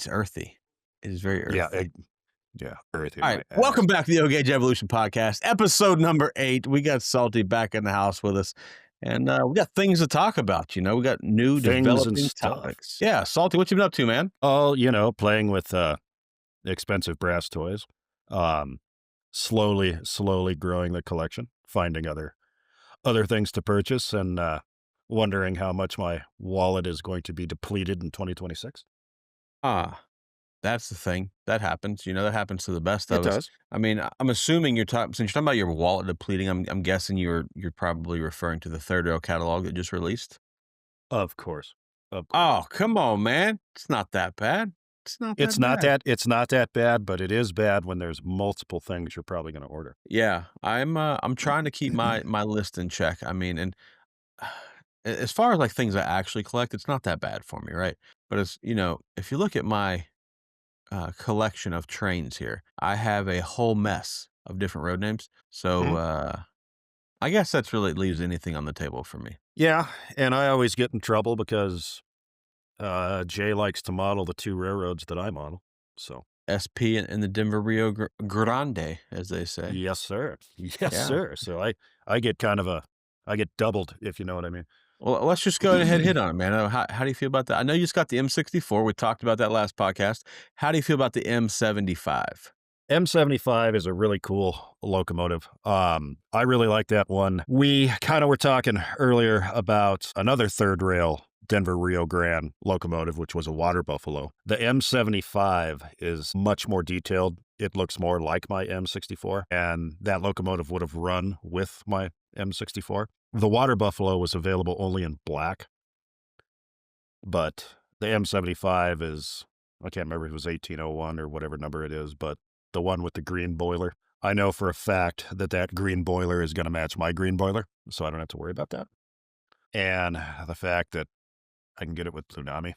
It's earthy. It is very Yeah, earthy. yeah, everything All right, my ass. welcome back to the O-Gage Evolution Podcast, episode number 8. We got Salty back in the house with us, and we got things to talk about. We got new Things and developing stuff. topics. Yeah, Salty, what you been up to, man? Oh, playing with expensive brass toys. Um, slowly growing the collection, finding other things to purchase, and wondering how much my wallet is going to be depleted in 2026. Ah, that's the thing. That happens. That happens to the best It of us. does, I mean, I'm assuming since you're talking about your wallet depleting, I'm guessing you're probably referring to the third rail catalog that just released. of course, of course. Oh, come on, man. It's not that bad. It's not that bad. It's not that bad, but it is bad when there's multiple things you're probably going to order. Yeah, I'm trying to keep my list in check. I mean, and as far as like things I actually collect, it's not that bad for me, right? But if you look at my collection of trains here, I have a whole mess of different road names. So Mhm. I guess that's really leaves anything on the table for me. Yeah, and I always get in trouble because Jay likes to model the two railroads that I model. So, SP and the Denver Grande, as they say. yes, sir. Yes, Yeah. sir. So I get I get doubled, if you know what I mean. Well, let's just go ahead and hit on it, man. How do you feel about that? I know you just got the M64. We talked about that last podcast. How do you feel about the M75? M75 is a really cool locomotive. I really like that one. We kind of were talking earlier about another third rail Denver Rio Grande locomotive, which was a water buffalo. The M75 is much more detailed. It looks more like my M64, and that locomotive would have run with my M64. The water buffalo was available only in black, but the M75 is, I can't remember if it was 1801 or whatever number it is, but the one with the green boiler. I know for a fact that that green boiler is going to match my green boiler, so I don't have to worry about that. And the fact that I can get it with Tsunami.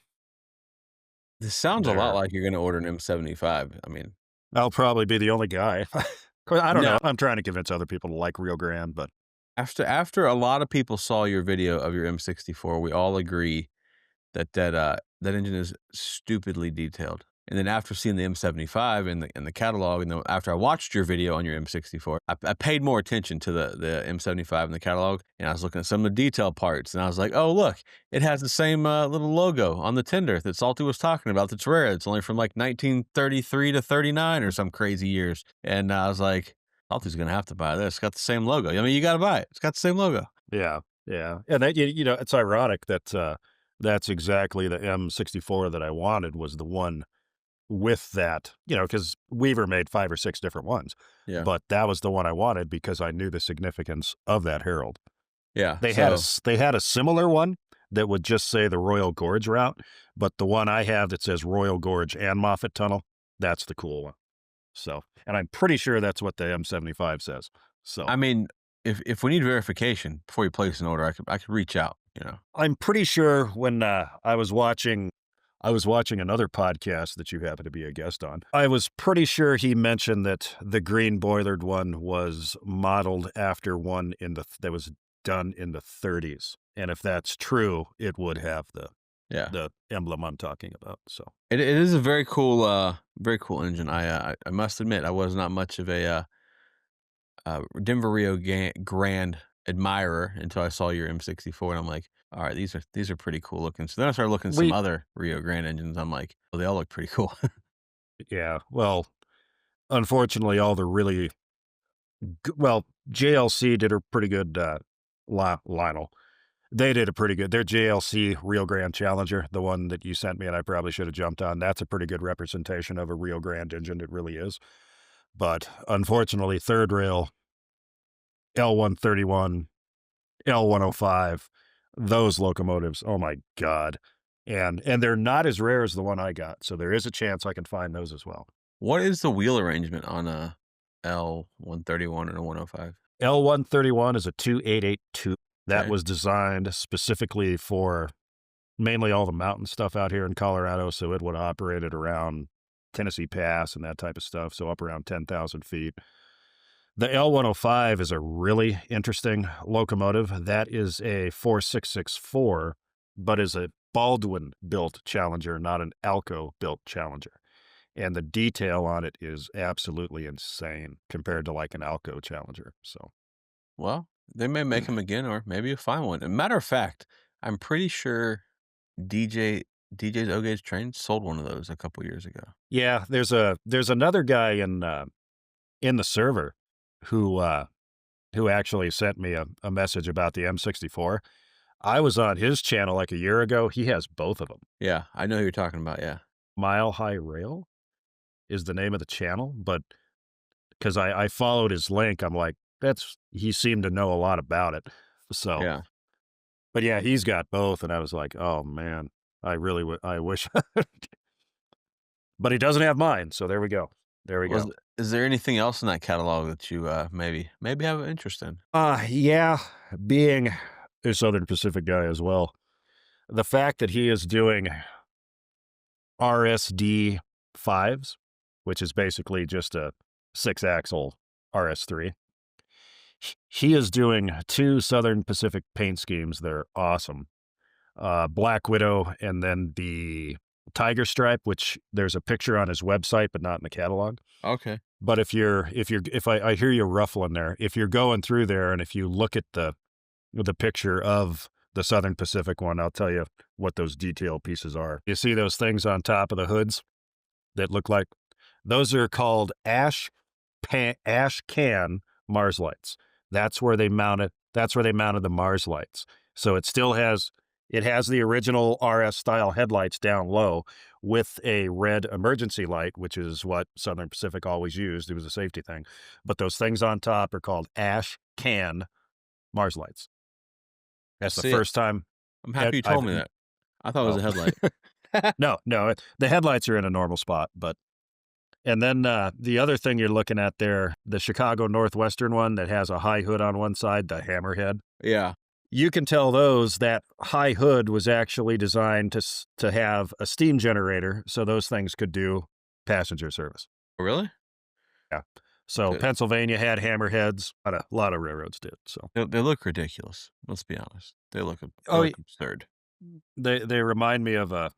This sounds a lot There, like you're gonna order an M75. I mean, I'll probably be the only guy. 'Cause I don't no, know. I'm trying to convince other people to like Rio Grande, but after a lot of people saw your video of your M64, we all agree that engine is stupidly detailed. And then after seeing the M75 in the catalog, and then after I watched your video on your M64, I paid more attention to the M75 in the catalog, and I was looking at some of the detail parts, and I was like, oh look, it has the same little logo on the tender that Salty was talking about. That's rare. It's only from like 1933 to 39 or some crazy years. And I was like, Salty's gonna have to buy this. It's got the same logo. I mean, you got to buy it. It's got the same logo. yeah, yeah. And that, it's ironic that that's exactly the M64 that I wanted was the one with that, because Weaver made 5 or 6 different ones, Yeah, but that was the one I wanted because I knew the significance of that herald. yeah. So They had a similar one that would just say the Royal Gorge route, but the one I have that says Royal Gorge and Moffat Tunnel, that's the cool one. So, and I'm pretty sure that's what the M75 says. So, I mean, if we need verification before you place an order, I could reach out. I'm pretty sure when I was watching another podcast that you happen to be a guest on. I was pretty sure he mentioned that the green boilered one was modeled after one that was done in the 30s. And if that's true, it would have Yeah, the emblem I'm talking about. So, it is a very cool engine. I must admit I was not much of a Denver Grand admirer until I saw your M64, and I'm like, all right, these are pretty cool looking. So then I started looking at some we other Rio Grande engines. I'm like, oh, they all look pretty cool. yeah, well, unfortunately all the really well, JLC did a pretty good Lionel. They did a pretty good. Their JLC Rio Grande Challenger, the one that you sent me, and I probably should have jumped on. That's a pretty good representation of a Rio Grande engine. It really is. But unfortunately, third rail L131, L105, those locomotives. Oh my God! And they're not as rare as the one I got. So there is a chance I can find those as well. What is the wheel arrangement on a L131 and a 105? L131 is a 2882 that Okay, was designed specifically for mainly all the mountain stuff out here in Colorado, so it would operate at around Tennessee Pass and that type of stuff, so up around 10,000 feet. The L105 is a really interesting locomotive. That is a 4664, but is Baldwin built Challenger, not an Alco built Challenger. And the detail on it is absolutely insane compared to like an Alco Challenger. So Well, they may make them again, or maybe you'll find one. And matter of fact, I'm pretty sure DJ DJ's O-Gauge Train sold one of those a couple years ago. yeah, there's another guy in the server who who actually sent me a message about the M64. I was on his channel like a year ago. He has both of them. Yeah, I know who you're talking about, yeah. Mile High Rail is the name of the channel, but because I followed his link, I'm like, that's he seemed to know a lot about it. So, Yeah. but yeah, he's got both, and I was like, oh man, I really would. I wish, but he doesn't have mine. So there we go. There we Was go. is there anything else in that catalog that you, maybe have an interest in? Yeah, being a Southern Pacific guy as well, the fact that he is doing RSD fives, which is basically just a 6-axle RS3. He is doing 2 Southern Pacific paint schemes. They're awesome. Black Widow and then the Tiger Stripe, which there's a picture on his website, but not in the catalog. Okay. But if I hear you ruffling there, if you're going through there and if you look at the picture of the Southern Pacific one, I'll tell you what those detail pieces are. You see those things on top of the hoods that look like those are called ash can Mars lights. That's where they mounted. That's where they mounted the Mars lights. So it has the original RS style headlights down low with a red emergency light, which is what Southern Pacific always used. It was a safety thing. But those things on top are called ash can Mars lights. I That's the see it. first time I'm happy you I've told me that. I thought it was oh a headlight. no, the headlights are in a normal spot, but and then the other thing you're looking at there, the Chicago Northwestern one that has a high hood on one side, the Hammerhead. Yeah. You can tell those that high hood was actually designed to have a steam generator, so those things could do passenger service. Really? Yeah. So Good. Pennsylvania had hammerheads. A lot of railroads did. So They look ridiculous, let's be honest. They oh, look absurd. they remind me of a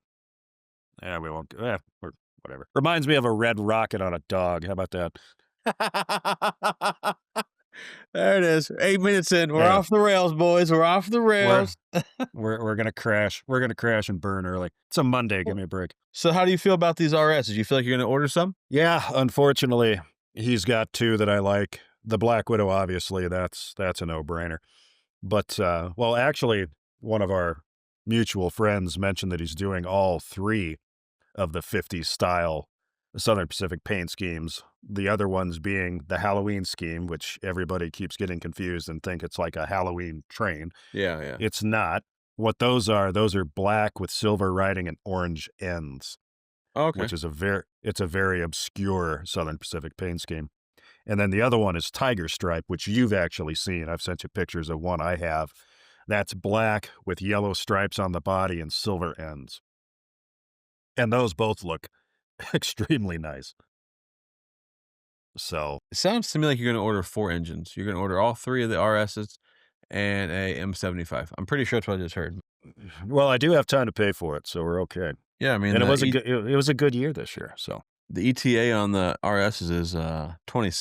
yeah we won't or whatever reminds me of a red rocket on a dog. How about that? There it is. 8 minutes in. We're Yeah, off the rails, boys. We're off the we're rails. we're gonna crash. We're gonna crash and burn early. It's a Monday. Give me a break. So how do you feel about these RSs? You feel like you're gonna order some? Yeah, unfortunately, he's got 2 that I like. The Black Widow, obviously, that's a no-brainer. But, well, actually, one of our mutual friends mentioned that he's doing all 3 of the 50s style Southern Pacific paint schemes. The other ones being the Halloween scheme, which everybody keeps getting confused and think it's like a Halloween train. Yeah, yeah. It's not. What those are black with silver writing and orange ends, Okay. which is it's a very obscure Southern Pacific paint scheme. And then the other one is Tiger Stripe, which you've actually seen. I've sent you pictures of one I have. That's black with yellow stripes on the body and silver ends. And those both look extremely nice. So, It sounds to me like you're gonna order 4 engines. You're gonna order all 3 of the RSs and a M75. I'm pretty sure that's what I just heard. well, I do have time to pay for it, so we're okay. Yeah, I mean, And it was a good year this year. So, the ETA on the RSs is, 20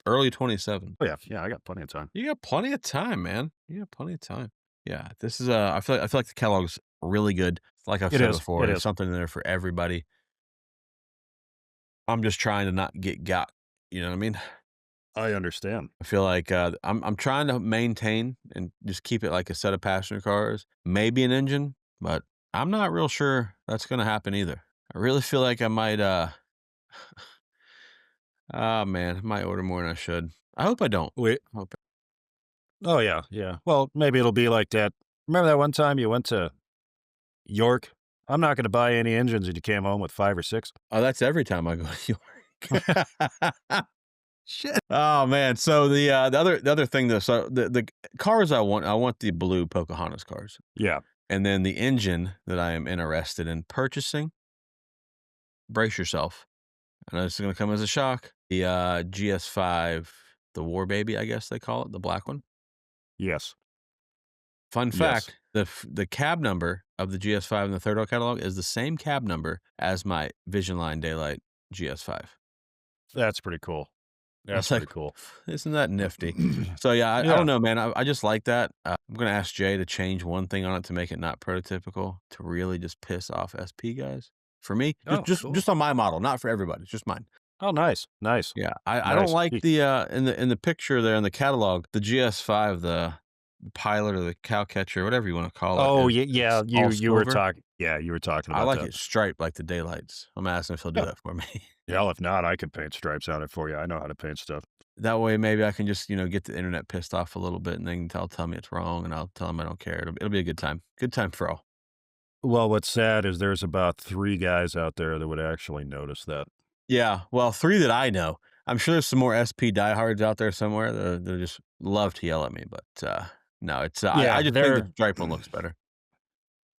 early '27. oh yeah, I got plenty of time. You got plenty of time, man. You got plenty of time. Yeah, this is, I feel like the catalog's really good. Like I've It said is. before, It there's is. something in there for everybody. I'm just trying to not get got, you know what I mean? I understand. I feel like, I'm trying to maintain and just keep it like a set of passenger cars, maybe an engine, but I'm not real sure that's gonna happen either. I really feel like I might, oh, man, I might order more than I should. I hope I don't. Wait. I hope Oh yeah, yeah. Well, maybe it'll be like that. Remember that one time you went to York? I'm not going to buy any engines, and you came home with 5 or 6. Oh, that's every time I go to York. Shit. Oh, man. So the other thing though, so the cars I want the blue Pocahontas cars. Yeah. And then the engine that I am interested in purchasing, brace yourself. I know this is gonna come as a shock. The GS5, the War Baby, I guess they call it, the black one. Yes. Fun Yes. fact, the cab number of the GS5 in the third row catalog is the same cab number as my Vision Line Daylight GS5. That's pretty cool. I That's was like, pretty cool. "Isn't that nifty?" So, yeah, I Yeah. don't know, man. I just like that. I'm gonna ask Jay to change one thing on it to make it not prototypical, to really just piss off SP guys. For me, just Oh, just cool. just on my model, not for everybody, it's just mine. Oh, nice, nice, Yeah, I don't nice. like in the picture there in the catalog, the GS5, the pilot or the cow catcher, whatever you wanna call it, Oh, is yeah, it's all you were silver. talking yeah, you were talking I about like that. it striped like the daylights. I'm asking if he'll do Yeah. that for me. Yeah, well, if not, I can paint stripes on it for you. I know how to paint stuff. That way, maybe I can just, get the internet pissed off a little bit, and then they'll tell me it's wrong, and I'll tell them I don't care. It'll be a good time. Good time for all. Well, what's sad is there's about 3 guys out there that would actually notice that. Yeah, well, 3 that I know. I'm sure there's some more SP diehards out there somewhere that just love to yell at me, but, no, it's I Yeah, just think the stripe one looks better.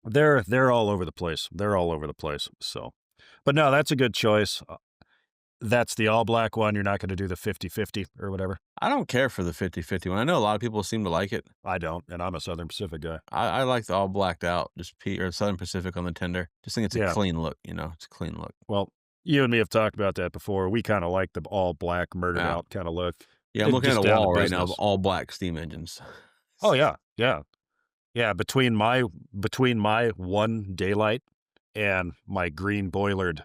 they're all over the place. They're all over the place, so but no, that's a good choice. That's the all black one. You're not gonna do the 50/50 or whatever? I don't care for the 50/50 one. I know a lot of people seem to like it. I don't, and I'm a Southern Pacific guy. I like the all blacked out, just or Southern Pacific on the tender. Just think it's a Yeah, clean look, It's a clean look. well, you and me have talked about that before. We kinda like the all black, murdered Yeah. out kinda look. Yeah, I'm It looking at just a down to wall right now of business. all black steam engines. Oh, yeah, yeah. Yeah, between my one daylight and my green boilered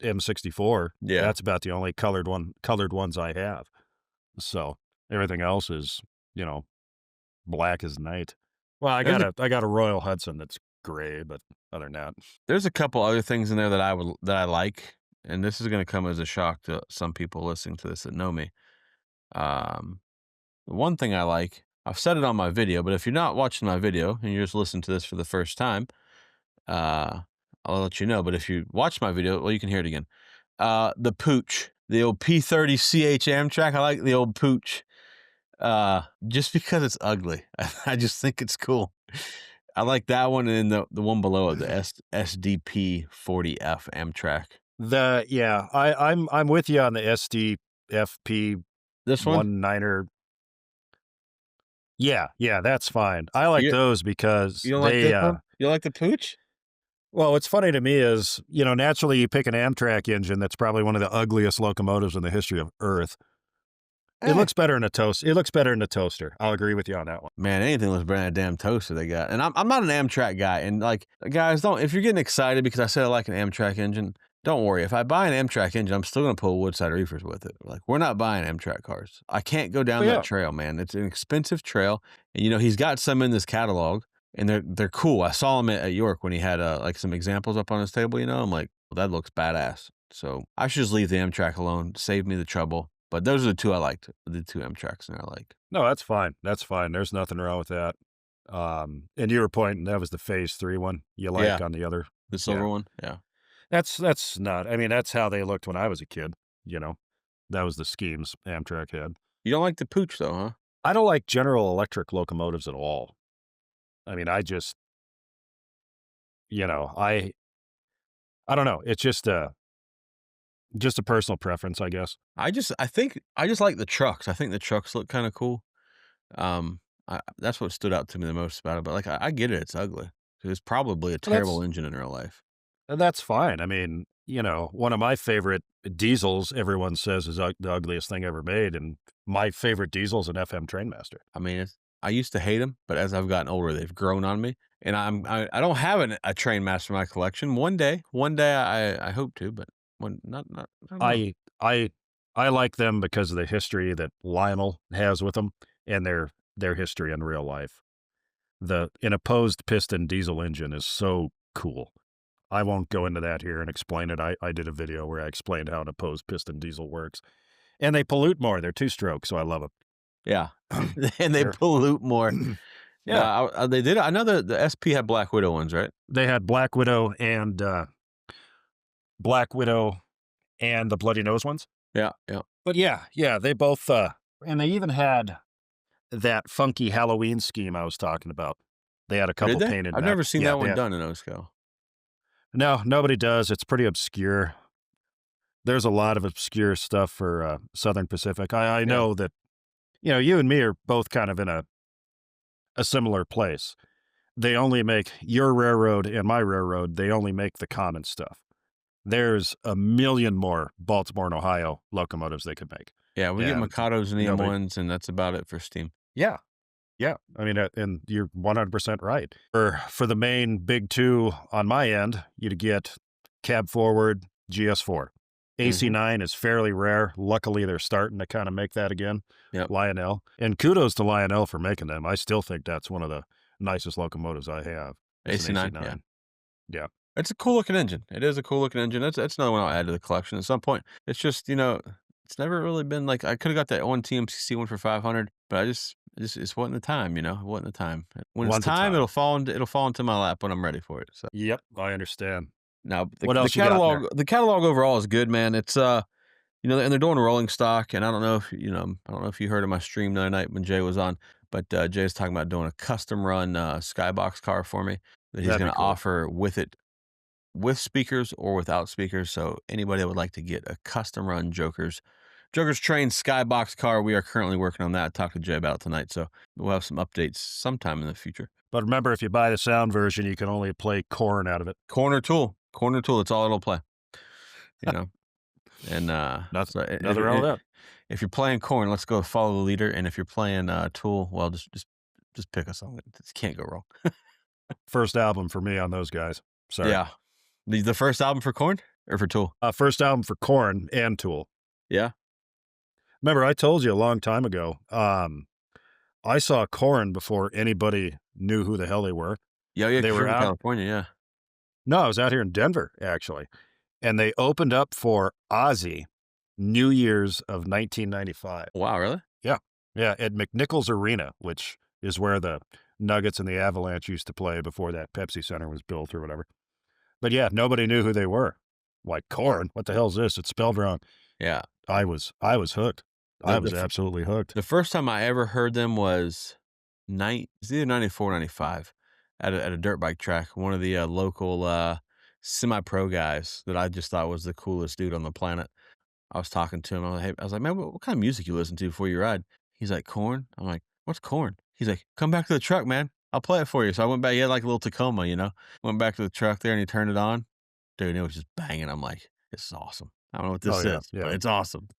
M64, Yeah. that's about the only colored ones I have. So, everything else is, you know, black as night. Well, There's a I got a Royal Hudson that's gray, but other than that, there's a couple other things in there that I like, and this is gonna come as a shock to some people listening to this that know me. Um, the one thing I like, I've said it on my video, but if you're not watching my video and you're just listening to this for the first time, uh, I'll let you know. But if you watch my video, well, you can hear it again. The Pooch, the old P30 CH Amtrak. I like the old Pooch, just because it's ugly. I just think it's cool. I like that one, and then the one below it, the SDP 40F Amtrak. I'm with you on the SDFP This one, 19er. Yeah, yeah, that's fine. I like you those you because don't like they, this one? You like the Pooch? well, what's funny to me is, naturally you pick an Amtrak engine that's probably one of the ugliest locomotives in the history of Earth. It Eh. looks better in a toast. It looks better in a toaster. I'll agree with you on that one. Man, anything looks better than a damn toaster they got. And I'm not an Amtrak guy. And like, guys, don't if you're getting excited because I said I like an Amtrak engine, don't worry. If I buy an Amtrak engine, I'm still gonna pull Woodside reefers with it. Like, we're not buying Amtrak cars. I can't go Oh down that yeah. trail, man. It's an expensive trail, and he's got some in this catalog, and they're cool. I saw him at York when he had like some examples up on his table. I'm like, well, that looks badass. So I should just leave the Amtrak alone. Save me the trouble. But those are the two I liked. The two Amtraks and I like. No, that's fine. That's fine. There's nothing wrong with that. And you were pointing that was the phase 3 one you Yeah, like on the other. the Yeah. silver one. Yeah. That's not. I mean, that's how they looked when I was a kid, you know. That was the schemes Amtrak had. You don't like the Pooch though, huh? I don't like General Electric locomotives at all. I mean, I just, you know, I don't know. It's just a personal preference, I guess. I think I just like the trucks. I think the trucks look kind of cool. That's what stood out to me the most about it. But like, I get it. It's ugly. It's probably a Well, terrible engine in real life. that's fine. I mean, one of my favorite diesels, everyone says is the ugliest thing ever made, and my favorite diesel is an FM Trainmaster. I mean, I used to hate them, but as I've gotten older, they've grown on me. And I don't have a train master in my collection. One day I hope to, but not I don't know. I I I like them because of the history that Lionel has with them and their history in real life. An opposed piston diesel engine is so cool. I won't go into that here and explain it. I did a video where I explained how an opposed piston diesel works. And they pollute more. They're two-stroke, so I love Yeah, them. and they They're pollute more. yeah. They did. I know the SP had Black Widow ones, right? They had Black Widow and the Bloody Nose ones. Yeah, yeah. But yeah, they both and they even had that funky Halloween scheme I was talking about. They had a Or did couple they? painted I've back. never seen Yeah, that one done in OSCO. no, nobody does. It's pretty obscure. There's a lot of obscure stuff for Southern Pacific. I Yeah. know that you and me are both kind of in a similar place. they only make your railroad and my railroad, they only make the common stuff. There's a million more Baltimore and Ohio locomotives they could make. Yeah, we get And Mikados and nobody EM1s, and that's about it for steam. Yeah, yeah. I mean, and you're 100% right. For the main big 2 on my end, you'd get cab forward GS4. Mhm. AC9 is fairly rare. Luckily, they're starting to kinda make that again, Yep. Lionel. And kudos to Lionel for making them. I still think that's one of the nicest locomotives I have. It's an AC9, yeah. AC9. Yeah. It's a cool looking engine. It is a cool looking engine. That's another one I'll add to the collection at some point. It's just, it's never really been like I could have got that one TMCC one for 500, but it just wasn't the time, It wasn't the time. When it's One's a time, time. it'll fall into my lap when I'm ready for it. So Yep, I understand. now the What the else you got in there? catalog overall is good, man. It's and they're doing rolling stock, and I don't know if I don't know if you heard of my stream the other night when Jay was on, but Jay was talking about doing a custom run skybox car for me that he's That'd going be to cool. offer with speakers or without speakers. So anybody that would like to get a custom run Joker's Train skybox car, we are currently working on that. I talked to Jay about it tonight, so we'll have some updates sometime in the future. But remember, if you buy the sound version, you can only play corn out of it. Corner tool. That's all it'll play. You know, and Nothing so nothing wrong with that. if you're playing corn, let's go follow the leader. And if you're playing tool, well, just pick a song. It can't go wrong. First album for me on those guys. Sorry. Yeah, the first album for corn or for tool. First album for Korn and Tool. Yeah. Remember, I told you a long time ago, I saw Korn before anybody knew who the hell they were. Yeah, yeah, They 'cause you're were from out California, yeah. No, I was out here in Denver, actually, and they opened up for Ozzy New Year's of 1995. Wow, really? Yeah. Yeah, at McNichols Arena, which is where the Nuggets and the Avalanche used to play before that Pepsi Center was built or whatever. But yeah, nobody knew who they were. Like, Korn? What the hell's this? It's spelled wrong. Yeah. I was hooked. The I the was fir absolutely hooked. the first time I ever heard them was it's either 94, 95 at a dirt bike track. One of the, local, semi-pro guys that I just thought was the coolest dude on the planet. I was talking to him. I was like, "Man, what kind of music you listen to before you ride?" He's like, "Corn." I'm like, "What's corn?" He's like, "Come back to the truck, man. I'll play it for you." So I went back. He had like a little Tacoma, Went back to the truck there and he turned it on. Dude, it was just banging. I'm like, "This is awesome. I don't know what Oh, this yeah, is, but yeah. it's awesome."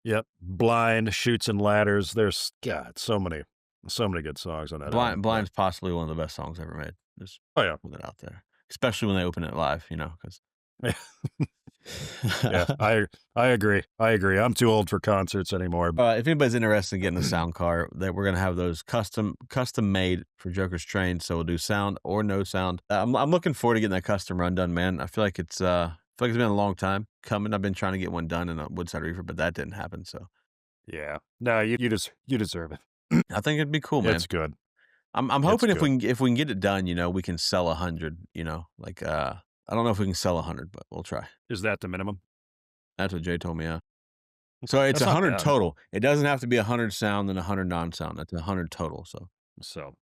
Yep. Blind, Shoots and Ladders. There's God, so many good songs on that album, but Blind's possibly one of the best songs ever made. Just oh, yeah. put it out there, especially when they open it live, 'cause Yeah, I agree. I agree. I'm too old for concerts anymore. If anybody's interested in getting a sound car, that we're gonna have those custom made for Joker's Train, so we'll do sound or no sound. I'm looking forward to getting that custom run done, man. I feel like it's been a long time coming. I've been trying to get one done in a Woodside Reefer, but that didn't happen. So Yeah. No, you deserve it. I think it'd be cool, It's man. good. I'm It's hoping good. if we can get it done, we can sell 100. Like I don't know if we can sell 100, but we'll try. Is that the minimum? That's what Jay told me. Yeah. So it's That's not 100 bad. total. It doesn't have to be 100 sound and 100 non-sound. That's 100 total. So So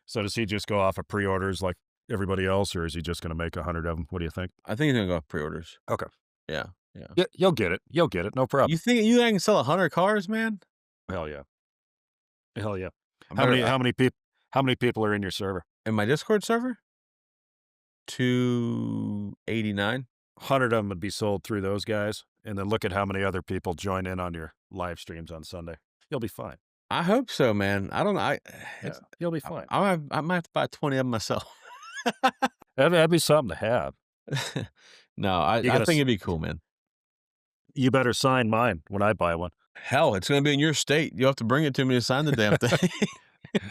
so does he just go off of pre-orders like everybody else, or is he just gonna make 100 of them? What do you think? I think he's gonna go off pre-orders. Okay. Yeah, yeah. Yeah, you'll get it. You'll get it. No You problem. think you can sell 100 cars, man? Hell yeah. Hell yeah. I How better many how many people how many people are in your server? in my Discord server? 289. 100 of them would be sold through those guys, and then look at how many other people join in on your live streams on Sunday. You'll be fine. I hope so, man. I don't know. Yeah, It's you'll be fine. I might have to buy 20 of them myself. That'd be something to have. No, I You I gotta think s it'd be cool, man. you better sign mine when I buy one. Hell, it's gonna be in your state. You have to bring it to me to sign the damn thing.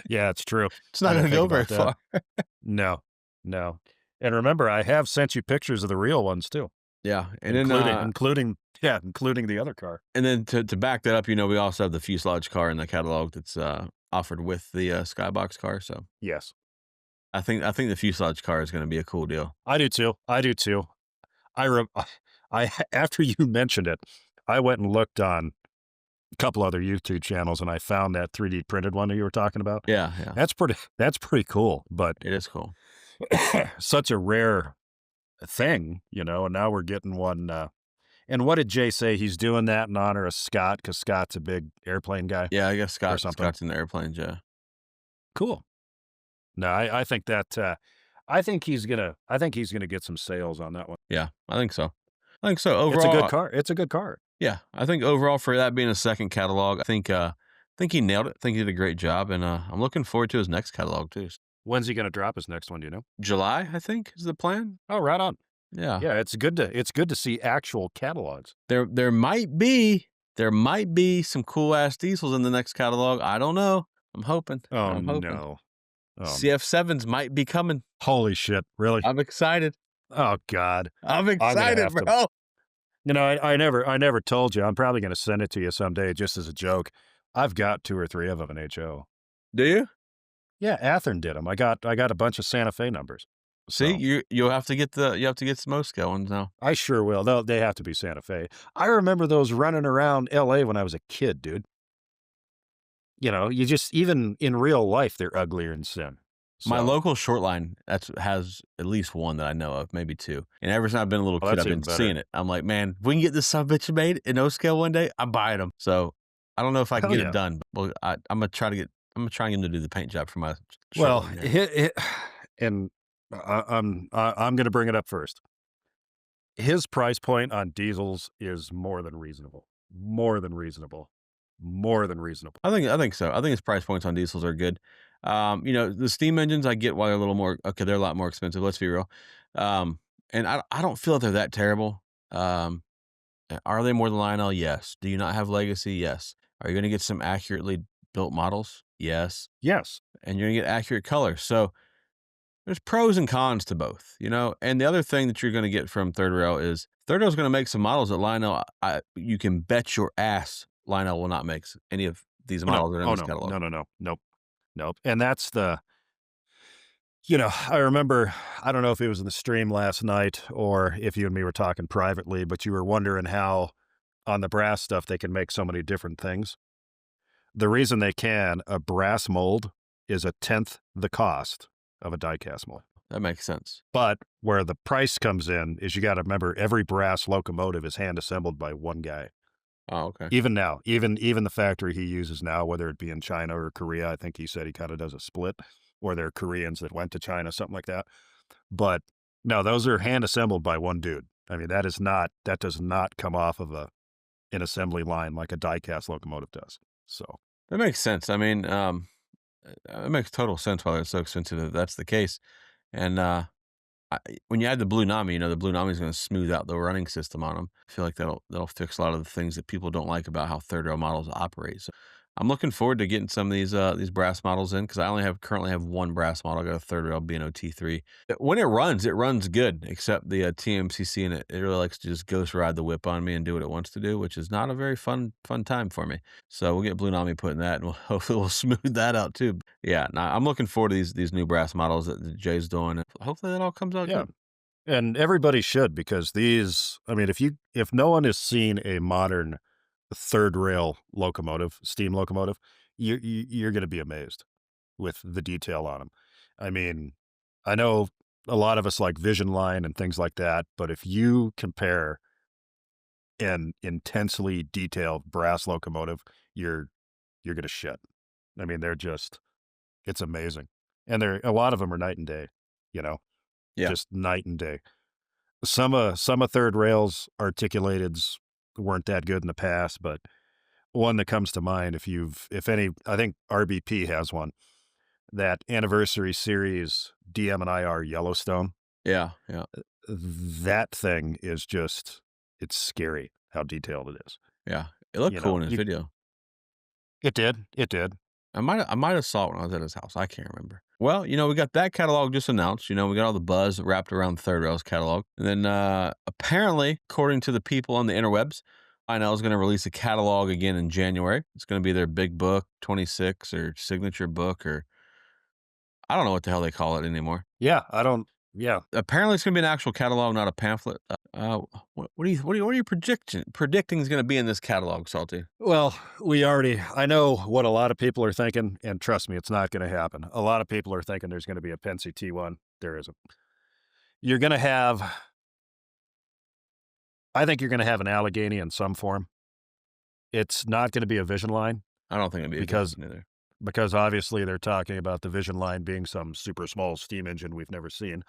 Yeah, it's true. It's I not didn't gonna think go very about that. far. No, no. And remember, I have sent you pictures of the real ones too, Yeah, and then, including the other car. to back that up, we also have the fuselage car in the catalog that's, offered with the, Skybox car, so Yes, I think the fuselage car is gonna be a cool deal. I do too. I do too. I re I after you mentioned it, I went and looked on a couple other YouTube channels, and I found that 3D printed one that you were talking about. Yeah, yeah, That's pretty cool, but it is cool. such a rare thing, and now we're getting one, and what did Jay say? He's doing that in honor of Scott because Scott's a big airplane guy Yeah, I guess or something. Scott's in the airplanes, yeah. Cool. No, I think he's gonna get some sales on that one. Yeah, I think so. I think so. It's a good Overall, car. It's a good car. yeah, I think overall for that being a second catalog, I think he nailed it. I think he did a great job, and I'm looking forward to his next catalog too. When's he gonna drop his next one? Do you know? July, I think, is the plan. Oh, right on. Yeah, Yeah, it's good to see actual catalogs. there might be some cool ass diesels in the next catalog. I don't know. I'm hoping. Oh I'm hoping. no. CF7s might be coming. Holy shit! Really? I'm excited. Oh god. I'm I'm gonna excited, have to. bro. I never told you. I'm probably gonna send it to you someday, just as a joke. I've got 2 or 3 of them in HO. Do you? Yeah, Athearn did them. I got a bunch of Santa Fe numbers. See, So you have to get some Moscow ones now. I sure will. They have to be Santa Fe. I remember those running around LA when I was a kid, dude. You just even in real life, they're uglier in sin. My So, local short line has at least one that I know of, maybe two. And ever since I've been a little well, kid, that's I've been even better. seeing it. I'm like, man, if we can get this son of a bitch made in no scale one day, I'm buying them. So I don't know if I can Hell get it yeah. done, but I'm gonna try and get him to do the paint job for my short Well, line here. and I'm going to bring it up first. His price point on diesels is more than reasonable. More than reasonable. More than reasonable. I think so. I think his price points on diesels are good. The steam engines I get why they're a little more okay, they're a lot more expensive, let's be real. Um, and I don't feel that they're that terrible. Um, are they more than Lionel? Yes. Do you not have legacy? Yes. Are you gonna get some accurately built models? Yes. Yes. And you're gonna get accurate color. So there's pros and cons to both. And the other thing that you're gonna get from Third Rail is Third Rail's gonna make some models that Lionel, you can bet your ass Lionel will not make any of these Oh no. models that are in Oh this no. catalog. No, no, no. Nope. Nope. And that's I remember, I don't know if it was in the stream last night or if you and me were talking privately, but you were wondering how on the brass stuff they can make so many different things. The reason they can, a brass mold is a tenth the cost of a die cast mold. That makes sense. But where the price comes in is you got to remember every brass locomotive is hand assembled by one guy. Oh, okay. Even now, even the factory he uses now, whether it be in China or Korea, I think he said he kind of does a split, or they're Koreans that went to China, something like that. But no, those are hand assembled by one dude. I mean, that does not come off of an assembly line like a die cast locomotive does. So That makes sense. I mean, it makes total sense why they're so expensive if that's the case. And when you add the Blue Nami, the Blue Nami is going to smooth out the running system on them. I feel like that'll fix a lot of the things that people don't like about how third rail models operate. So I'm looking forward to getting some of these brass models in because I only currently have one brass model. I got a third rail B&O T3. When it runs good, except the TMCC in it. It really likes to just ghost ride the whip on me and do what it wants to do, which is not a very fun time for me. So we'll get Blue Nami put in that, and hopefully we'll smooth that out too. Yeah, I'm looking forward to these new brass models that Jay's doing. And hopefully that all comes out yeah, good. and everybody should because these. I mean, if no one has seen a modern third rail locomotive, steam locomotive, you're going to be amazed with the detail on them. I mean, I know a lot of us like Vision Line and things like that, but if you compare an intensely detailed brass locomotive, you're going to shit. I mean, it's amazing. And a lot of them are night and day, you know, Yeah, just night and day. Some of third rails articulateds weren't that good in the past, but one that comes to mind, if any, I think RBP has one, that anniversary series DM and IR Yellowstone. yeah, yeah, That thing is it's scary how detailed it is. yeah. It looked You cool know, in his you, video. it did. I might have saw it when I was at his house. I can't remember. Well, we got that catalog just announced. We got all the buzz wrapped around the Third Rails catalog. And then apparently, according to the people on the interwebs, Lionel is going to release a catalog again in January. It's going to be their big book, 26 or signature book, or I don't know what the hell they call it anymore. Yeah, I don't. Yeah. Apparently, it's going to be an actual catalog, not a pamphlet. What are you predicting is going to be in this catalog, Salty? Well, I know what a lot of people are thinking, and trust me, it's not going to happen. A lot of people are thinking there's going to be a Pennsy T1. There isn't. You're going to have, I think you're going to have an Allegheny in some form. It's not going to be a Vision Line I don't think it'd be a because good either. because obviously they're talking about the Vision line being some super small steam engine we've never seen.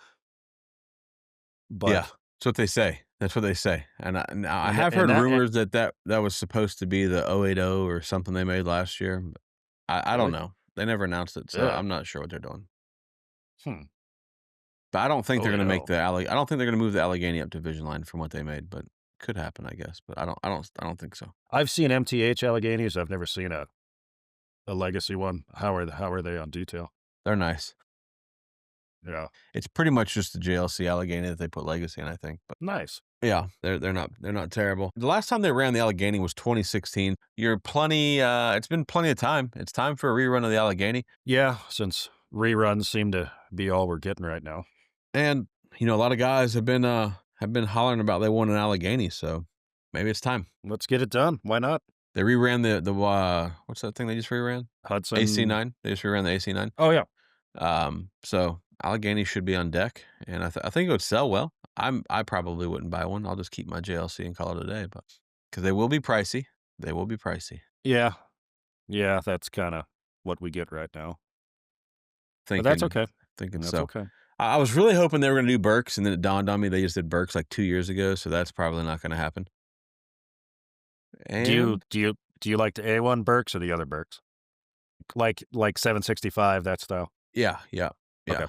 Yeah, But that's what they say. That's what they say, and I have and heard that rumors that that was supposed to be the 080 or something they made last year, but I don't really, know. They never announced it, so yeah, I'm not sure what they're doing. hmm. But I don't think they're Oh, gonna make no. the I don't think they're gonna move the Allegheny up to Vision Line from what they made, but could happen, I guess, but I don't think so. I've seen MTH Alleghenies. I've never seen a legacy one. How are they on detail? They're nice. Yeah, It's pretty much just the JLC Allegheny that they put legacy in, I think, but nice. yeah, they're not terrible. The last time they ran the Allegheny was 2016. You're plenty, it's been plenty of time. It's time for a rerun of the Allegheny, Yeah, since reruns seem to be all we're getting right now. and, a lot of guys have been hollering about they want an Allegheny, so maybe it's time. Let's get it done. Why not? They reran what's that thing they just reran? Hudson. AC9. They just reran the AC9. Oh yeah. So Allegheny should be on deck, and I think it would sell well. I probably wouldn't buy one. I'll just keep my JLC and call it a day, but because they will be pricey. They will be pricey. Yeah. Yeah, that's kind of what we get right now. But that's Thinking okay. thinking That's so. okay. I was really hoping they were gonna do Burks, and then it dawned on me they just did Burks like 2 years ago, so that's probably not gonna happen. Do you And do you do you like the A1 Burks or the other Burks? Like 765 that style. yeah, yeah, Okay. yeah.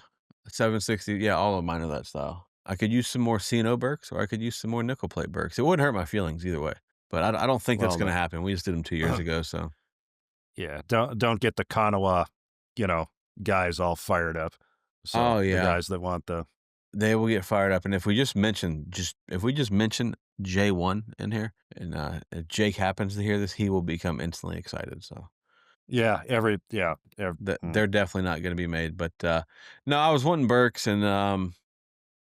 760, yeah, all of mine are that style. I could use some more C&O Burks, or I could use some more nickel plate Burks. It wouldn't hurt my feelings either way, but I don't think that's Well, gonna no. happen. We just did them 2 years ago, so Yeah, don't get the Kanawha, you know, guys all fired up. So, oh, the yeah. guys that want the They will get fired up, and if we just mention J1 in here, and, if Jake happens to hear this, he will become instantly excited, so yeah, they're definitely not gonna be made, but, no, I was wanting Burks, and,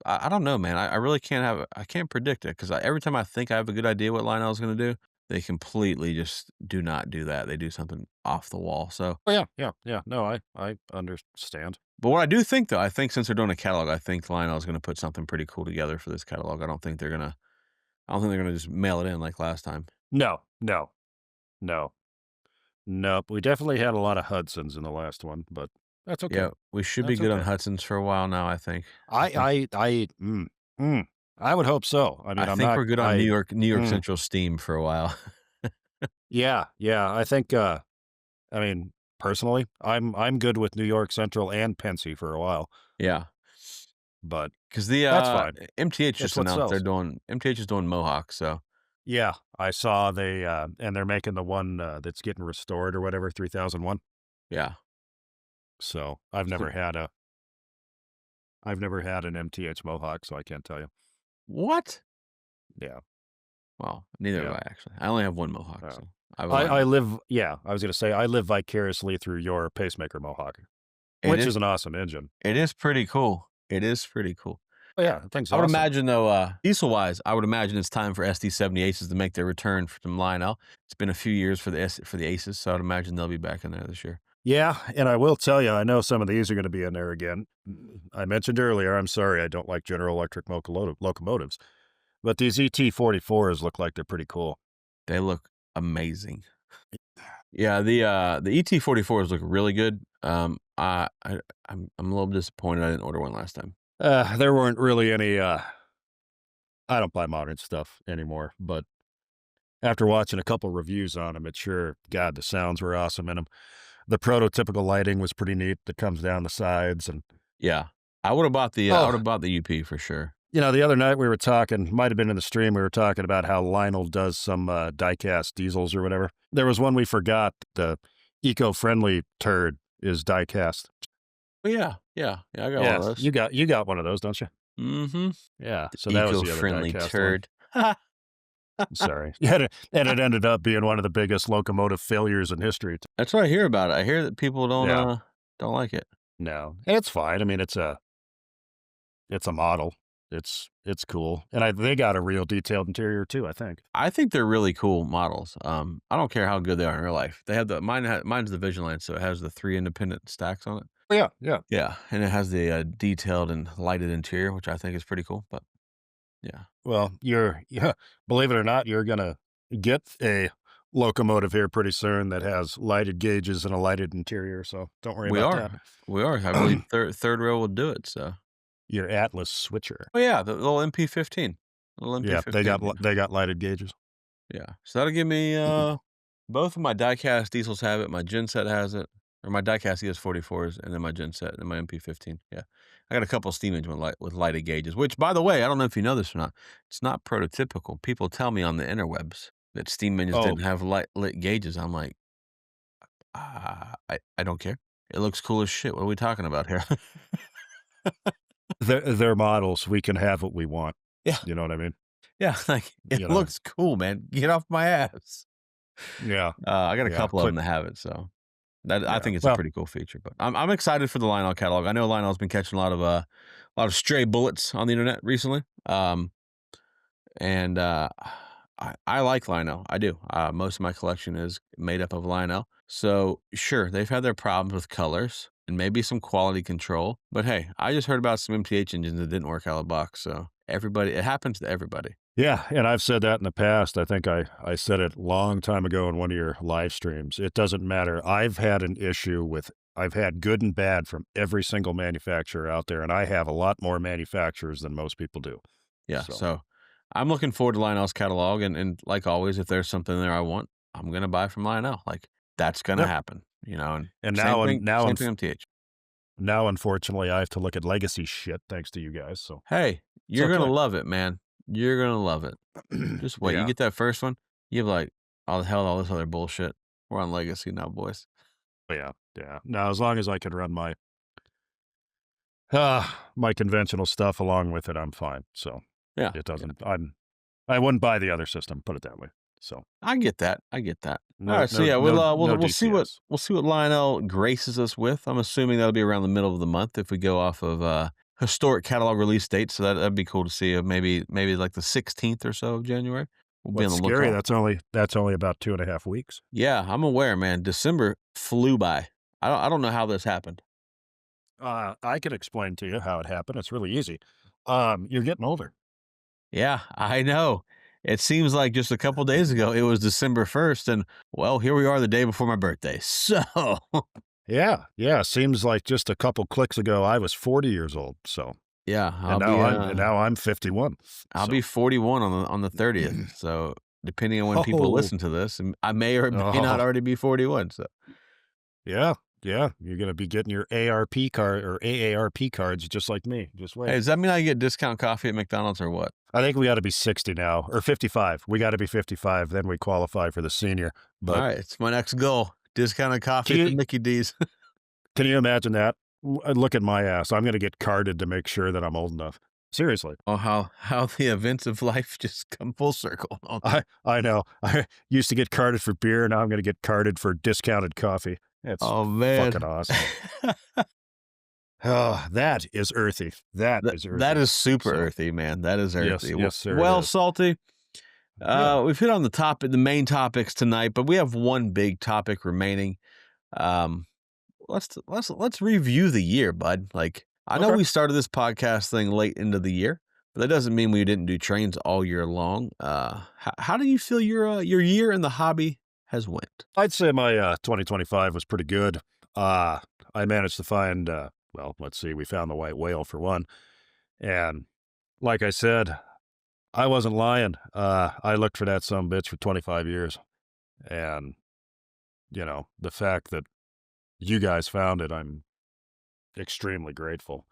I don't know, man, I really I can't predict it, 'cause every time I think I have a good idea what Lionel's gonna do, they completely just do not do that, they do something off the wall, so Oh, yeah, yeah, yeah. No, I understand. but what I do think, though, I think since they're doing a catalog, I think Lionel's gonna put something pretty cool together for this catalog. I don't think they're gonna just mail it in like last time. No, no, no, nope. We definitely had a lot of Hudsons in the last one, but that's okay. Yeah, we should be That's good on okay. Hudson's for a while now, I think. I I think I I mm, mm, I would hope so. I I mean, I'm think not we're good on I New York mm, Central Steam for a while. yeah, yeah, I think, I mean, personally, I'm good with New York Central and Pennsy for a while, Yeah, but 'cause that's fine. MTH It's just what announced sells. MTH is doing Mohawk, so Yeah, I saw and they're making the one, that's getting restored or whatever, 3001. yeah. So, So I've never had an MTH Mohawk, so I can't tell you. what? Yeah, Well, neither have yeah, I actually. I only have 1 Mohawk, yeah. so I have a lot. I was gonna say, I live vicariously through your pacemaker Mohawk, It which is is an awesome engine. it is pretty cool. It is pretty cool. Oh, yeah, the thing's I would awesome. imagine though, diesel-wise, I would imagine it's time for SD-70 Aces to make their return from Lionel. It's been a few years for the Aces, so I'd imagine they'll be back in there this year. Yeah, and I will tell you, I know some of these are gonna be in there again. I mentioned earlier, I'm sorry I don't like General Electric locomotives, but these ET-44s look like they're pretty cool. They look amazing. Yeah, the ET-44s look really good. I'm a little disappointed I didn't order one last time. There weren't really any, I don't buy modern stuff anymore, but after watching a couple reviews on them, it's sure God, the sounds were awesome in them. The prototypical lighting was pretty neat that comes down the sides and Yeah. I oh, would've bought the UP for sure. the other night we were talking, might have been in the stream, we were talking about how Lionel does some, die-cast diesels or whatever. There was one we forgot, the eco-friendly turd is die-cast. Oh, yeah, yeah, yeah, I got one Yeah, of those. you got one of those, don't you? Mhm. Yeah, so that was the other Eco-friendly die-cast one. turd. Sorry. Yeah, and it ended up being one of the biggest locomotive failures in history. That's what I hear about it. I hear that people Yeah, don't like it. no, and it's fine. I mean, it's a model. It's cool, and they got a real detailed interior too, I think. I think they're really cool models. I don't care how good they are in real life. They have mine's the Vision Line, so it has the 3 independent stacks on it. Oh, yeah, yeah. Yeah, and it has the, detailed and lighted interior, which I think is pretty cool, but yeah. Well, yeah, believe it or not, you're gonna get a locomotive here pretty soon that has lighted gauges and a lighted interior, so don't worry We about that. are. We are. I believe third rail will do it, so. Your Atlas switcher. Oh, yeah, the little MP15. Little Yeah, MP15, yeah. they got lighted gauges. Yeah. So that'll give me, both of my die-cast diesels have it, my genset has it, or my die-cast ES44s, and then my genset and my MP15, yeah. I got a couple steam engine with lighted gauges, which, by the way, I don't know if you know this or not, it's not prototypical. People tell me on the interwebs that steam engines Oh, didn't have lit gauges. I'm like, I don't care. It looks cool as shit. What are we talking about here?" they're models. We can have what we want. Yeah, You know what I mean? yeah, like, it You know? looks cool, man. Get off my ass. Yeah, I got a yeah. couple of them that have it, so that I Yeah. think it's a Well, pretty cool feature, but I'm excited for the Lionel catalog. I know Lionel's been catching a lot of stray bullets on the internet recently, and, I like Lionel, I do. Most of my collection is made up of Lionel, so, sure, they've had their problems with colors and maybe some quality control, but hey, I just heard about some MTH engines that didn't work out of the box, so it happens to everybody. yeah, and I've said that in the past. I think I said it a long time ago in one of your live streams. It doesn't matter. I've had good and bad from every single manufacturer out there, and I have a lot more manufacturers than most people do. Yeah, So, so I'm looking forward to Lionel's catalog, and like always, if there's something there I want, I'm gonna buy from Lionel. Like, that's gonna yep. happen, and And same thing MTH. now, unfortunately, I have to look at legacy shit thanks to you guys. So Hey, it's you're gonna okay. love it, man. You're gonna love it. Just wait. You Yeah, get that first one, you're like, "Oh, the hell with all this other bullshit. We're on Legacy now, boys." yeah, yeah. Now, as long as I can run my conventional stuff along with it, I'm fine. So Yeah, it yeah. doesn't. I wouldn't buy the other system. Put it that way. So I get that. I get that. All no, right, so no, yeah, no, no we'll see DCS. what Lionel graces us with. I'm assuming that'll be around the middle of the month if we go off of historic catalog release dates. So that'd be cool to see. Maybe like the 16th or so of January. We'll be on What's the scary? lookout. That's only about 2.5 weeks. Yeah, I'm aware, man. December flew by. I don't know how this happened. I can explain to you how it happened. It's really easy. You're getting older. Yeah, I know. It seems like just a couple days ago it was December 1st, and well, here we are the day before my birthday. So Yeah, yeah. Seems like just a couple clicks ago I was 40 years old. So yeah, and now I'm 51. I'll be So 41 on the 30th. So depending on when people oh, listen to this, I may or may not oh, already be 41. So yeah, yeah. You're gonna be getting your ARP card or AARP cards just like me. Just hey, wait. does that mean I get discount coffee at McDonald's or what? I think we got to be 60 now or 55. We got to be 55. Then we qualify for the senior. All But right, it's my next goal. Discounted coffee can at you the Mickey D's. can you imagine that? Look at my ass. I'm gonna get carded to make sure that I'm old enough. Seriously. Oh, how the events of life just come full circle, don't they? I know. I used to get carded for beer. Now I'm going to get carded for discounted coffee. It's Oh fucking man. awesome. Oh, that is earthy. That is That earthy. is super So, earthy, man. That is yes, earthy. yes, sir, it Well, is. Salty, Yeah. we've hit on the main topics tonight, but we have one big topic remaining. Um, let's review the year, bud. Like, I know Okay. we started this podcast thing late into the year, but that doesn't mean we didn't do trains all year long. How do you feel your year in the hobby has went? I'd say my 2025 was pretty good. Uh, I managed to find, well, let's see, we found the white whale for one. And like I said, I wasn't lying. I looked for that some bitch for 25 years. And, the fact that you guys found it, I'm extremely grateful.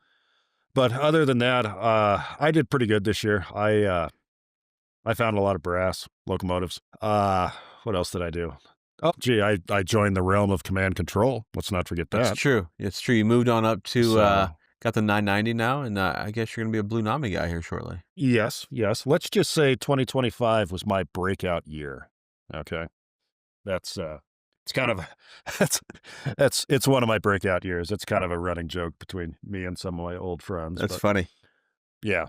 But other than that, I did pretty good this year. I found a lot of brass locomotives. What else did I do? Oh, gee, I joined the realm of command control. Let's not forget It's that. true. It's true. You moved on up to So, got the 990 now, and I guess you're gonna be a Blue Nami guy here shortly. yes, yes. Let's just say 2025 was my breakout year. Okay. That's it's kind of it's one of my breakout years. It's kind of a running joke between me and some of my old friends, That's but funny. yeah,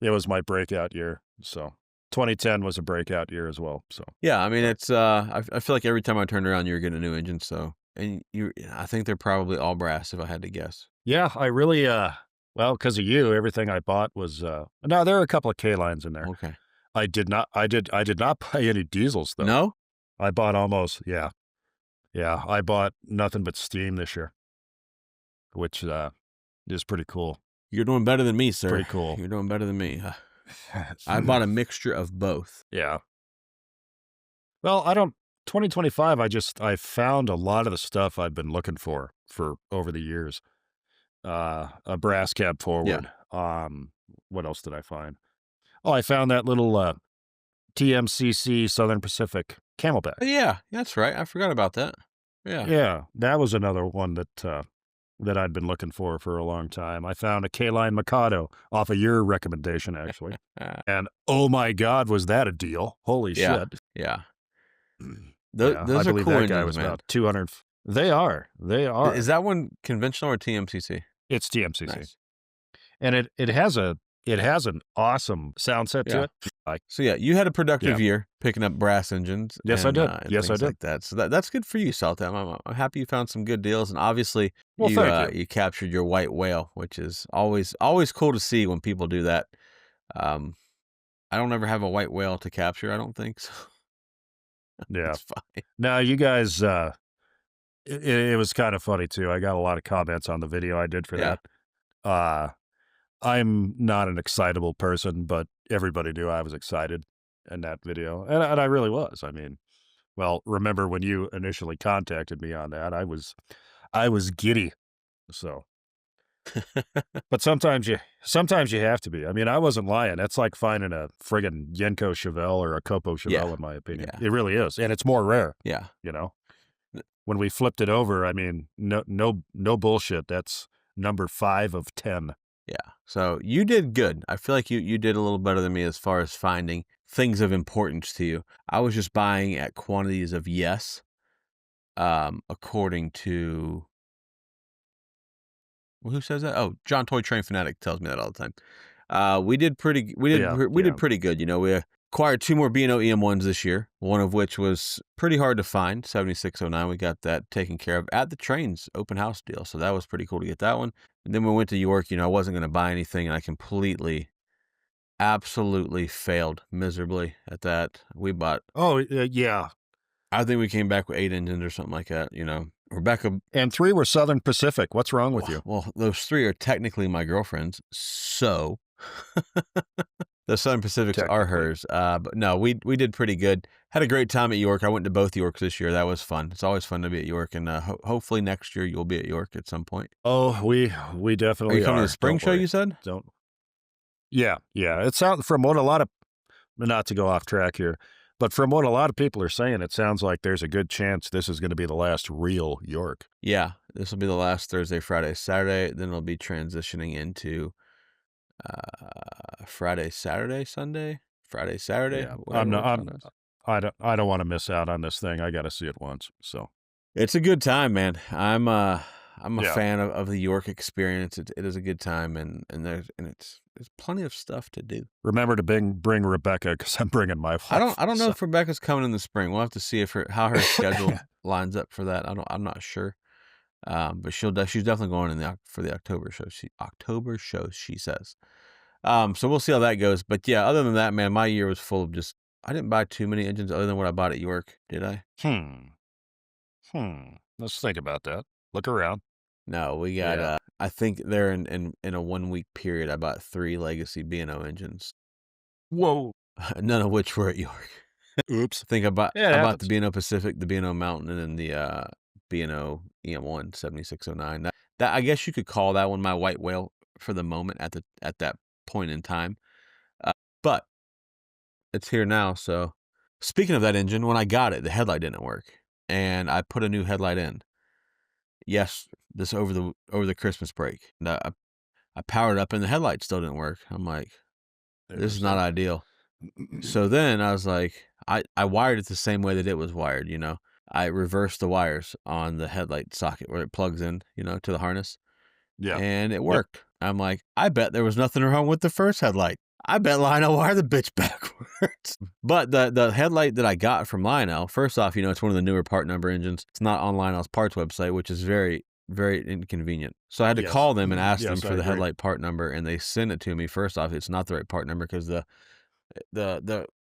it was my breakout year. So 2010 was a breakout year as well. So, Yeah, I mean, but it's I feel like every time I turned around, you were getting a new engine. So, and I think they're probably all brass if I had to guess. yeah, I really well, because of you, everything I bought was now there are a couple of K lines in there. Okay. I did not buy any diesels though. No? I bought almost yeah. Yeah, I bought nothing but Steam this year, which, is pretty cool. You're doing better than me, sir. Pretty cool. You're doing better than me. I bought a mixture of both. Yeah. Well, I don't 2025, I found a lot of the stuff I've been looking for over the years. A brass cab Yeah. forward. What else did I find? Oh, I found that little, TMCC Southern Pacific Camelback. Yeah, that's right. I forgot about that. Yeah. Yeah, that was another one that I'd been looking for a long time. I found a K-Line Mikado off of your recommendation, actually. Uh, And, oh my god, was that a deal. Holy yeah. shit. Yeah. Yeah, I Those are believe cool that guy engines, was man. about 200 they Is are. that one conventional or TMCC? It's TMCC. Nice. And it has an awesome sound set to Yeah. it. Like So yeah, you had a yeah. productive year picking up brass engines Yes, I did. and Yes, I things did. like that. So that's good for you, Saltem. I'm happy you found some good deals, and obviously Well, thank you. you captured your white whale, which is always cool to see when people do that. Um, I don't ever have a white whale to capture. I don't think so. Yeah. It's fine. Now you guys, it was kind of funny too. I got a lot of comments on the video I did for Yeah. that. Uh, I'm not an excitable person, but everybody knew I was excited in that video, and I really was. I mean, well, remember when you initially contacted me on that? I was giddy. So, but sometimes you have to be. I mean, I wasn't lying. That's like finding a friggin' Yenko Chevelle or a Copo Yeah. Chevelle, in my opinion. Yeah. It really is, and it's more rare. Yeah. You know, when we flipped it over, I mean, no bullshit. That's number 5 of 10. Yeah. So you did good. I feel like you did a little better than me as far as finding things of importance to you. I was just buying at quantities of yes, according to well, who says that? Oh, John Toy Train Fanatic tells me that all the time. Yeah, We did yeah. pretty good. You know, we acquired 2 more B&O EM1s this year, one of which was pretty hard to find, 7609. We got that taken care of at the Trains open house deal. So that was pretty cool to get that one. And then we went to York, you know, I wasn't going to buy anything, and I absolutely failed miserably at that. We bought Oh, yeah. I think we came back with 8 engines or something like that, you know. Rebecca And 3 were Southern Pacific. What's wrong with you? well, those 3 are technically my girlfriend's, so the Southern Pacifics are Technically. hers. But no, we did pretty good. Had a great time at York. I went to both Yorks this year. That was fun. It's always fun to be at York, and hopefully next year you'll be at York at some point. Oh, we Are you definitely coming to the are. spring Don't show? worry. You said? Don't. Yeah, yeah. It sounds from what a lot of not to go off track here, but from what a lot of people are saying, it sounds like there's a good chance this is going to be the last real York. Yeah, this will be the last Thursday, Friday, Saturday. Then it'll be transitioning into Friday, Saturday, Sunday, Friday, Saturday, Yeah, I'm whatever not. works on us. I don't want to miss out on this thing. I got to see it once. So It's a good time, man. I'm a yeah. fan of the York experience. It is a good time, and there's plenty of stuff to do. Remember to bring Rebecca because I'm bringing my wife. I don't know So. if Rebecca's coming in the spring. We'll have to see if how her schedule lines up for that. I'm not sure. But she's definitely going for the October show. October show, she says. So we'll see how that goes. But yeah, other than that, man, my year was full of just I didn't buy too many engines other than what I bought at York, did I? Let's think about that. Look around. No, we got Yeah. I think there in a 1 week period I bought 3 legacy B&O engines. Whoa. None of which were at York. Oops. I think Yeah, it I bought the happens. B&O Pacific, the B&O Mountain, and then the B&O EM1 7609. That I guess you could call that one my white whale for the moment at that point in time. But it's here now. So speaking of that engine, when I got it, the headlight didn't work, and I put a new headlight in. Yes, this over the Christmas break. And I powered up, and the headlight still didn't work. I'm like, this is not Interesting. ideal. So then I was like, I wired it the same way that it was wired, you know. I reversed the wires on the headlight socket where it plugs in, you know, to the harness, Yeah. and it Yep. worked. I'm like, I bet there was nothing wrong with the first headlight. I bet Lionel wired the bitch backwards. But the headlight that I got from Lionel, first off, you know, it's one of the newer part number engines. It's not on Lionel's parts website, which is very, very inconvenient. So I had to Yes. call them and ask them Yes, I for the agree. headlight part number, and they sent it to me. First off, it's not the right part number because the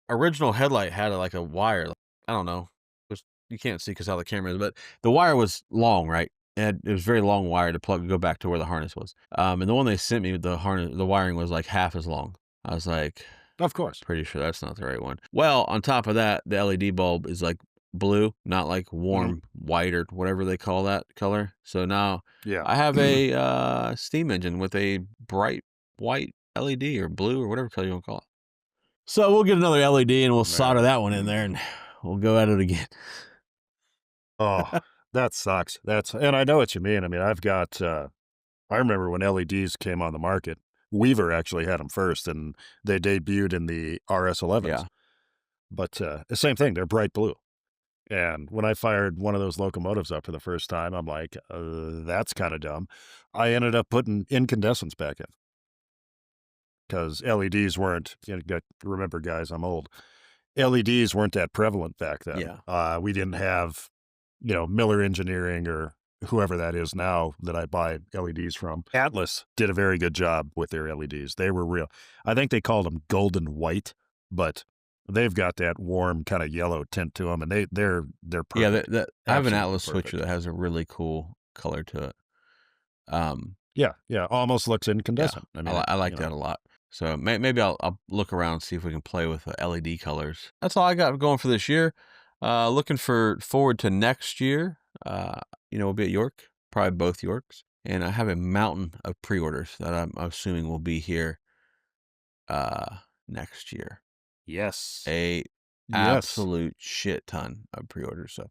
original headlight had like a wire. I don't know. It you can't see because how the camera is, but the wire was long, right? And it was very long wire to plug go back to where the harness was. And the one they sent me, the wiring was like half as long. I was like, Of course. pretty sure that's not the right one. Well, on top of that, the LED bulb is like blue, not like Mhm. warm white or whatever they call that color. So now Yeah. I have a steam engine with a bright white LED or blue or whatever color you want to call it. So we'll get another LED and we'll Man. solder that one in there and we'll go at it again. Oh, that sucks. And I know what you mean. I mean, I remember when LEDs came on the market. Weaver actually had them first, and they debuted in the RS11s. Yeah. But the same thing, they're bright blue. And when I fired one of those locomotives up for the first time, I'm like, that's kind of dumb. I ended up putting incandescents back in because LEDs weren't, remember, guys, I'm old. LEDs weren't that prevalent back then. Yeah. We didn't have, Miller Engineering or whoever that is now that I buy LEDs from. Atlas did a very good job with their LEDs. They were real. I think they called them golden white, but they've got that warm kind of yellow tint to them, and they're Yeah, perfect. I have an Absolutely Atlas switcher perfect. that has a really cool color to it. Um, Yeah, yeah, almost looks yeah, incandescent. I mean, I like that a lot. So maybe I'll look around and see if we can play with LED colors. That's all I got going for this year. Looking forward to next year. We'll be at York, probably both Yorks, and I have a mountain of pre-orders that I'm assuming will be here next year. yes, A yes, absolute shit ton of pre-orders. So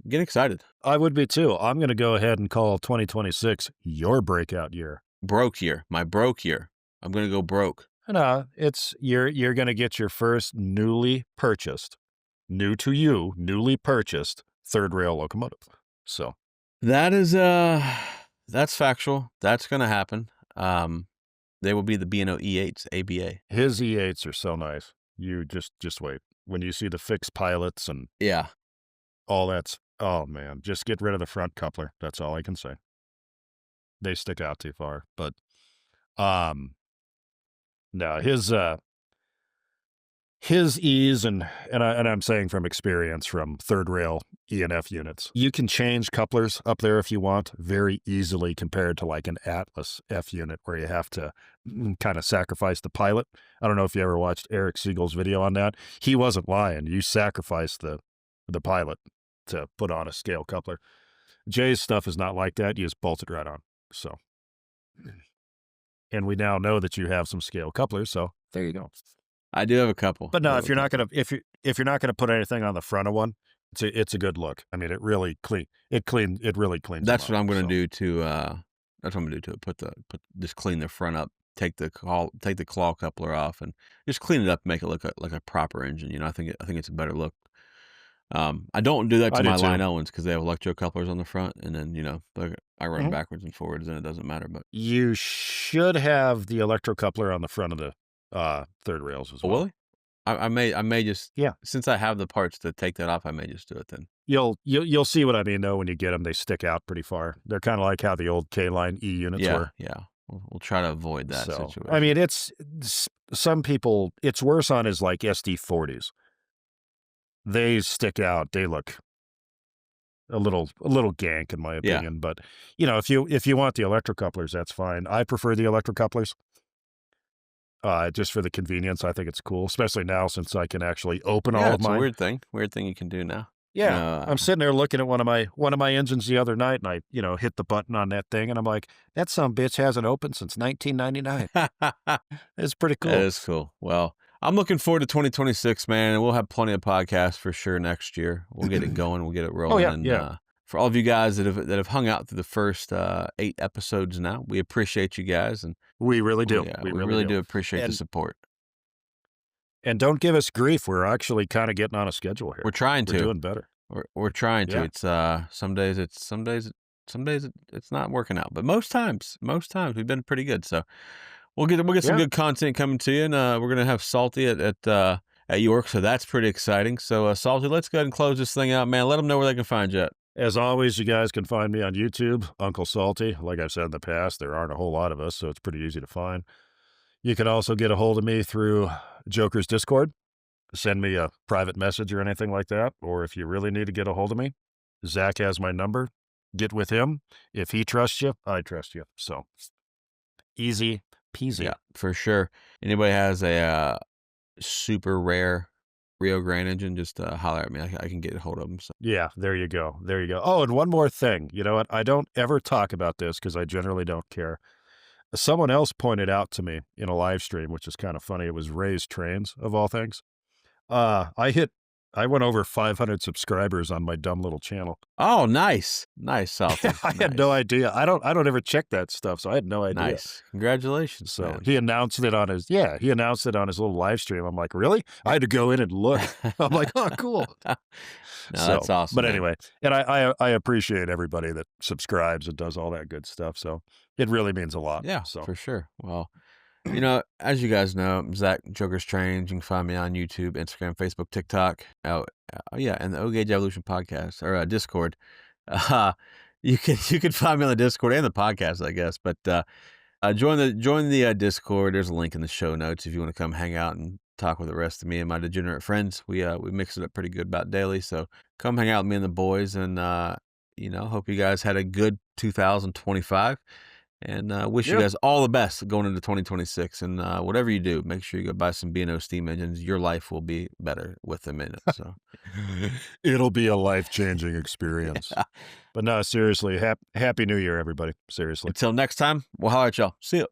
getting excited. I would be too. I'm going to go ahead and call 2026 your breakout year. Broke year, my broke year. I'm gonna go broke. No, it's you're going to get your first newly purchased, new to you, newly purchased third rail locomotive. So That is that's factual. That's gonna happen. They will be the B&O E8s, ABA. his E8s are so nice. You just wait. When you see the fixed pilots and Yeah. all that's, oh man, just get rid of the front coupler. That's all I can say. They stick out too far. But um no, his ease and I'm saying from experience from third rail ENF units. You can change couplers up there if you want very easily compared to like an Atlas F unit where you have to kind of sacrifice the pilot. I don't know if you ever watched Eric Siegel's video on that. He wasn't lying. You sacrifice the pilot to put on a scale coupler. Jay's stuff is not like that. You just bolt it right on. So, and we now know that you have some scale couplers. So there you go. I do have a couple. But I no, have if a you're not couple. gonna if you're not gonna put anything on the front of one, it's a good look. I mean, it really cleans them That's up. what I'm gonna So do to that's what I'm gonna do to it. Just clean the front up, take the claw coupler off and just clean it up, make it look like a proper engine. I think it's a better look. I don't do that I to do my too. Lionel ones because they have electro couplers on the front, and then I run Mhm. backwards and forwards, and it doesn't matter. But You should have the electrocoupler on the front of the third rails as oh, will well. he? I may just Yeah, since I have the parts to take that off, I may just do it then. you'll see what I mean though when you get them. They stick out pretty far. They're kind of like how the old K line E units Yeah, were. yeah. We'll try to avoid that So I situation. mean, some people. It's worse on his like SD40s. They stick out. They look a little gank in my Yeah. opinion, but if you want the electrocouplers, that's fine. I prefer the electrocouplers, just for the convenience. I think it's cool, especially now since I can actually open all Yeah, of it's a mine. weird thing you can do now. You Yeah, know, I'm sitting there looking at one of my engines the other night, and I hit the button on that thing, and I'm like, that some bitch hasn't opened since 1999. that It's pretty cool. is cool. Well, I'm looking forward to 2026, man, and we'll have plenty of podcasts for sure next year. We'll get it going, we'll get it Oh rolling, yeah, and yeah, for all of you guys that have hung out through the first 8 episodes now, we appreciate you guys, and we really do. We we really really do. do appreciate the And support. and don't give us grief. We're actually kind of getting on a schedule We're here. trying We're to. doing better. We're trying to. Yeah, It's some days it's not working out, but most times we've been pretty good. So we'll get some yeah. good content coming to you, and we're gonna have Salty at York, so that's pretty exciting. So Salty, let's go ahead and close this thing out, man. Let them know where they can find you at. As always, you guys can find me on YouTube, Uncle Salty. Like I've said in the past, there aren't a whole lot of us, so it's pretty easy to find. You can also get a hold of me through Joker's Discord. send me a private message or anything like that. Or if you really need to get a hold of me, Zach has my number. Get with him. If he trusts you, I trust you. So easy peasy. Yeah, for sure. Anybody has a, super rare Rio Grande engine, just, holler at me. I can get a hold of them. So Yeah, there you go. There you go. Oh, and one more thing. You know what? I don't ever talk about this because I generally don't care. Someone else pointed out to me in a live stream, which is kind of funny. It was Ray's Trains of all things. I hit I went over 500 subscribers on my dumb little channel. Oh, nice. Nice, Salty. I had no Nice. idea. I don't ever check that stuff, so I had no idea. Nice. Congratulations, So man. he announced it on his he announced it on his little live stream. I'm like, "Really?" I had to go in and look. I'm like, "Oh, cool." No, that's awesome, But man. anyway, and I appreciate everybody that subscribes and does all that good stuff. So it really means a lot. Yeah, So for sure. Well, as you guys know, I'm Zach Joker's Trains. You can find me on YouTube, Instagram, Facebook, TikTok. Yeah, and the O Gauge Evolution podcast or Discord. Uh, you can find me on the Discord and the podcast, I guess. But join the Discord. There's a link in the show notes if you want to come hang out and talk with the rest of me and my degenerate friends. We mix it up pretty good about daily. So come hang out with me and the boys, and hope you guys had a good 2025. And wish you yeah, guys all the best going into 2026. And whatever you do, make sure you go buy some B&O steam engines. Your life will be better with them in it. So, it'll be a life changing experience. But no, seriously, happy New Year, everybody. Seriously. until next time, we'll holler at y'all. See ya.